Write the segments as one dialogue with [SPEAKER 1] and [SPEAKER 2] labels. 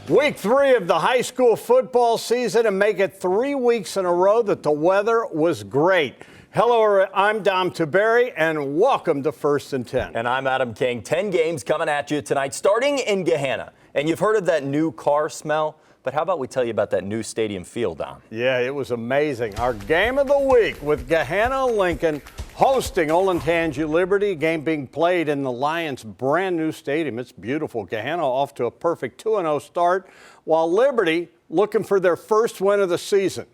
[SPEAKER 1] Week 3 of the high school football season, and make it 3 weeks in a row that the weather was great. Hello, I'm Dom Tiberi, and welcome to First and 10.
[SPEAKER 2] And I'm Adam King. 10 games coming at you tonight, starting in Gahanna. And you've heard of that new car smell, but how about we tell you about that new stadium field, Dom?
[SPEAKER 1] Yeah, it was amazing. Our game of the week with Gahanna Lincoln hosting Olentangy Liberty, game being played in the Lions' brand new stadium. It's beautiful. Gahanna off to a perfect 2-0 start, while Liberty looking for their first win of the season.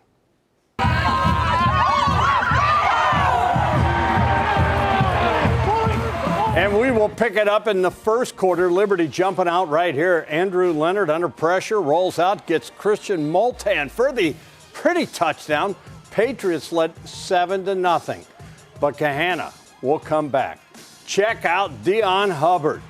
[SPEAKER 1] And we will pick it up in the first quarter. Liberty jumping out right here. Andrew Leonard under pressure, rolls out, gets Christian Moltan for the pretty touchdown. Patriots led 7-0. But Gahanna will come back. Check out Dion Hubbard.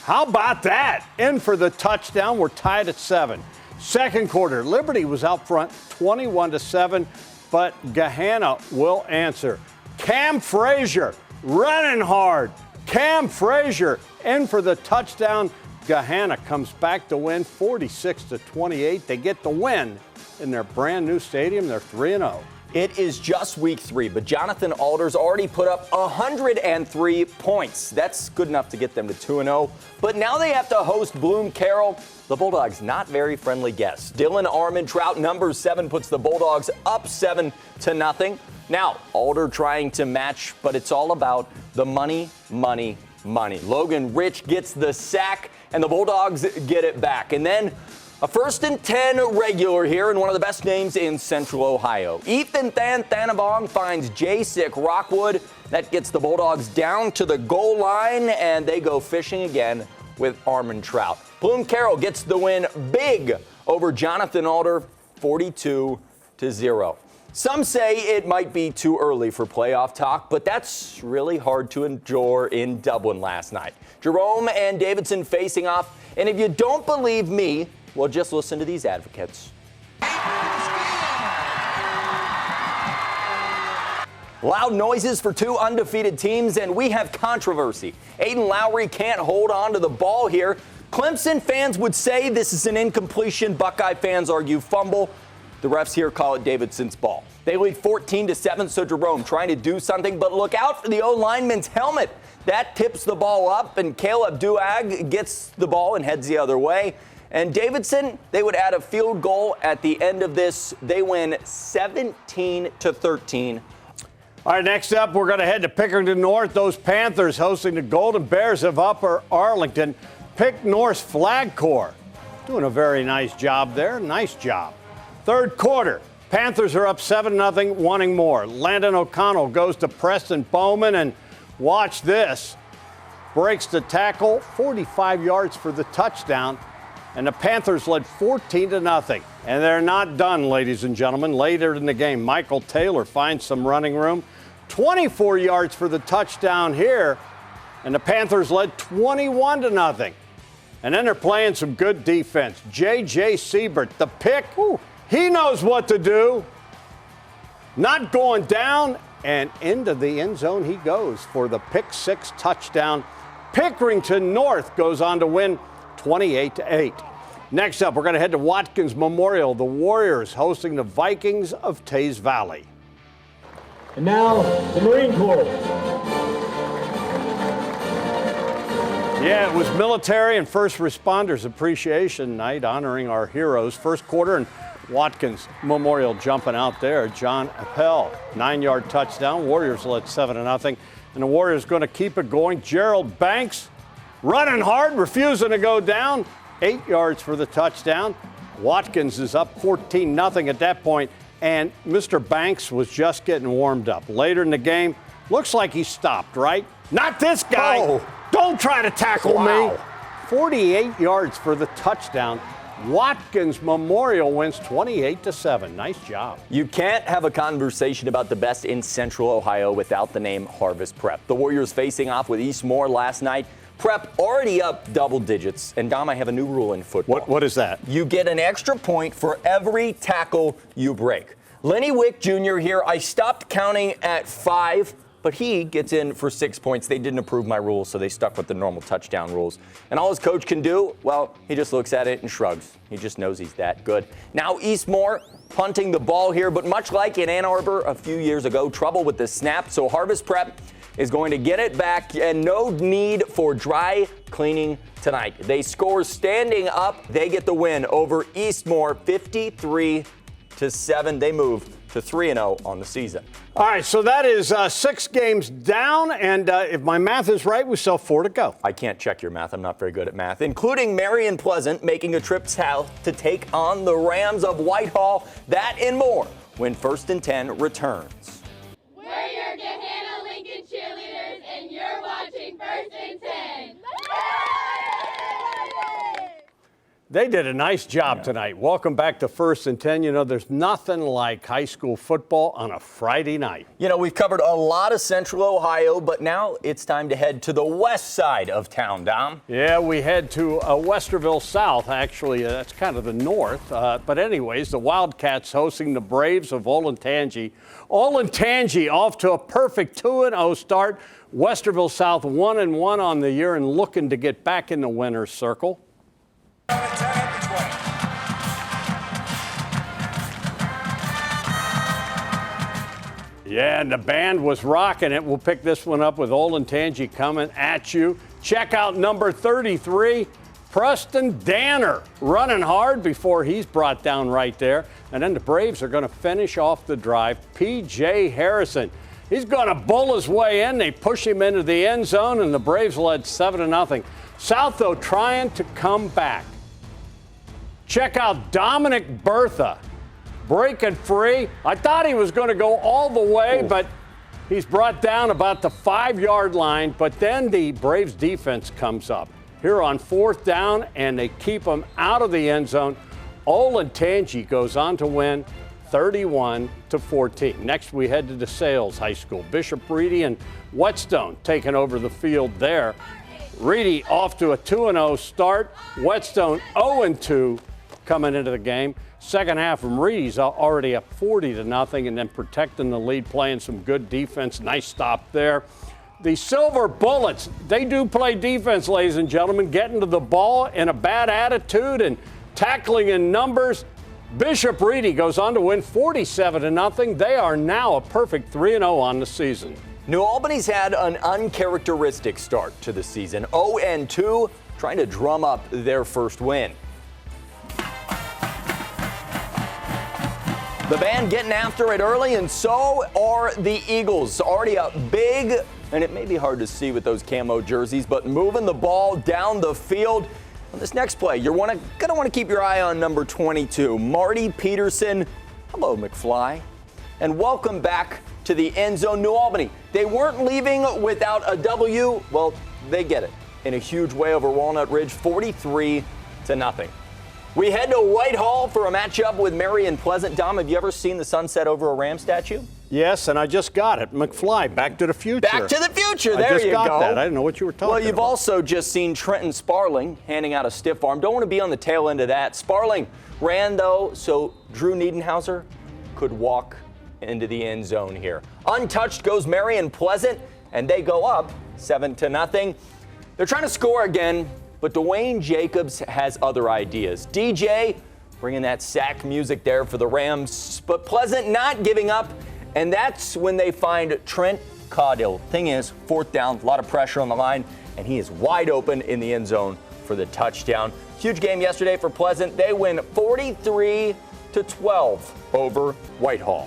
[SPEAKER 1] How about that? In for the touchdown. We're tied at 7. Second quarter, Liberty was out front 21-7, but Gahanna will answer. Cam Frazier running hard. Cam Frazier in for the touchdown. Gahanna comes back to win 46-28. They get the win in their brand new stadium. They're 3-0.
[SPEAKER 2] It is just week 3, but Jonathan Alder's already put up 103 points. That's good enough to get them to 2-0. But now they have to host Bloom Carroll. The Bulldogs not very friendly guests. Dylan Armentrout, number 7, puts the Bulldogs up 7-0. Now, Alder trying to match, but it's all about the money, money, money. Logan Rich gets the sack, and the Bulldogs get it back. And then a first and 10 regular here, and one of the best names in Central Ohio. Ethan Thanabong finds J-Sick Rockwood. That gets the Bulldogs down to the goal line, and they go fishing again with Armentrout. Bloom Carroll gets the win big over Jonathan Alder, 42-0. Some say it might be too early for playoff talk, but that's really hard to endure in Dublin last night. Jerome and Davidson facing off, and if you don't believe me, well, just listen to these advocates. Loud noises for 2 undefeated teams, and we have controversy. Aiden Lowry can't hold on to the ball here. Clemson fans would say this is an incompletion. Buckeye fans argue fumble. The refs here call it Davidson's ball. They lead 14-7, so Jerome trying to do something, but look out for the O-lineman's helmet. That tips the ball up, and Caleb Duag gets the ball and heads the other way. And Davidson, they would add a field goal at the end of this. They win 17-13.
[SPEAKER 1] All right, next up, we're going to head to Pickerington North. Those Panthers hosting the Golden Bears of Upper Arlington. Pick North's Flag Corps doing a very nice job there. Nice job. Third quarter, Panthers are up 7-0, wanting more. Landon O'Connell goes to Preston Bowman, and watch this. Breaks the tackle, 45 yards for the touchdown. And the Panthers led 14-0. And they're not done, ladies and gentlemen. Later in the game, Michael Taylor finds some running room. 24 yards for the touchdown here. And the Panthers led 21-0. And then they're playing some good defense. J.J. Siebert, the pick. He knows what to do. Not going down. And into the end zone he goes for the pick 6 touchdown. Pickerington North goes on to win 28-8. Next up, we're going to head to Watkins Memorial. The Warriors hosting the Vikings of Tays Valley.
[SPEAKER 3] And now, the Marine Corps.
[SPEAKER 1] Yeah, it was Military and First Responders Appreciation Night honoring our heroes. First quarter, and Watkins Memorial jumping out there. John Appel, 9-yard touchdown. Warriors led 7-0. And the Warriors going to keep it going. Gerald Banks running hard, refusing to go down. 8 yards for the touchdown. Watkins is up 14-0 at that point, and Mr. Banks was just getting warmed up. Later in the game, looks like he stopped, right? Not this guy. Oh. Don't try to tackle me. 48 yards for the touchdown. Watkins Memorial wins 28-7. Nice job.
[SPEAKER 2] You can't have a conversation about the best in Central Ohio without the name Harvest Prep. The Warriors facing off with Eastmoor last night. Prep already up double digits. And, Dom, I have a new rule in football.
[SPEAKER 1] What is that?
[SPEAKER 2] You get an extra point for every tackle you break. Lenny Wick Jr. here, I stopped counting at 5. but he gets in for 6 points. They didn't approve my rules, so they stuck with the normal touchdown rules. And all his coach can do, well, he just looks at it and shrugs. He just knows he's that good. Now Eastmoor punting the ball here, but much like in Ann Arbor a few years ago, trouble with the snap, so Harvest Prep is going to get it back and no need for dry cleaning tonight. They score standing up. They get the win over Eastmoor 53-7. They move to 3-0 on the season.
[SPEAKER 1] All right, so that is 6 games down, and if my math is right, we still have 4 to go.
[SPEAKER 2] I can't check your math. I'm not very good at math. Including Marion Pleasant making a trip south to take on the Rams of Whitehall. That and more when First and 10 returns.
[SPEAKER 4] We're your Gahanna Lincoln cheerleaders, and you're watching First and 10.
[SPEAKER 1] They did a nice job tonight. Welcome back to First and 10. You know, there's nothing like high school football on a Friday night.
[SPEAKER 2] You know, we've covered a lot of Central Ohio, but now it's time to head to the west side of town, Dom.
[SPEAKER 1] Yeah, we head to Westerville South. Actually, that's kind of the north. But anyways, the Wildcats hosting the Braves of Olentangy. Olentangy off to a perfect 2-0 start. Westerville South 1-1 on the year and looking to get back in the winner's circle. Yeah, and the band was rocking it. We'll pick this one up with Olentangy coming at you. Check out number 33, Preston Danner, running hard before he's brought down right there. And then the Braves are going to finish off the drive. P.J. Harrison, he's going to bull his way in. They push him into the end zone, and the Braves led 7-0. South, though, trying to come back. Check out Dominic Bertha, breaking free. I thought he was going to go all the way, but he's brought down about the 5-yard line. But then the Braves defense comes up here on 4th down, and they keep him out of the end zone. Olentangy goes on to win 31-14. Next, we head to DeSales High School. Bishop Reedy and Whetstone taking over the field there. Reedy off to a 2-0 start. Whetstone 0-2 coming into the game. Second half from Reedy's already up 40-0, and then protecting the lead, playing some good defense. Nice stop there. The Silver Bullets, they do play defense, ladies and gentlemen, getting to the ball in a bad attitude and tackling in numbers. Bishop Reedy goes on to win 47-0. They are now a perfect 3-0 on the season.
[SPEAKER 2] New Albany's had an uncharacteristic start to the season. 0-2, trying to drum up their first win. The band getting after it early, and so are the Eagles. Already up big, and it may be hard to see with those camo jerseys, but moving the ball down the field. On this next play, you're going to want to keep your eye on number 22, Marty Peterson. Hello, McFly. And welcome back to the end zone. New Albany, they weren't leaving without a W. Well, they get it in a huge way over Walnut Ridge, 43-0. We head to Whitehall for a matchup with Marion Pleasant. Dom, have you ever seen the sunset over a Ram statue?
[SPEAKER 1] Yes, and I just got it. McFly, Back to the Future.
[SPEAKER 2] Back to the Future, there you go.
[SPEAKER 1] I just got that. I didn't know what you were talking about.
[SPEAKER 2] Well, you've also just seen Trenton Sparling handing out a stiff arm. Don't want to be on the tail end of that. Sparling ran, though, so Drew Niedenhauser could walk into the end zone here. Untouched goes Marion Pleasant, and they go up 7-0. They're trying to score again, but Dwayne Jacobs has other ideas. DJ bringing that sack music there for the Rams, but Pleasant not giving up, and that's when they find Trent Caudill. Thing is, 4th down, a lot of pressure on the line, and he is wide open in the end zone for the touchdown. Huge game yesterday for Pleasant. They win 43-12 over Whitehall.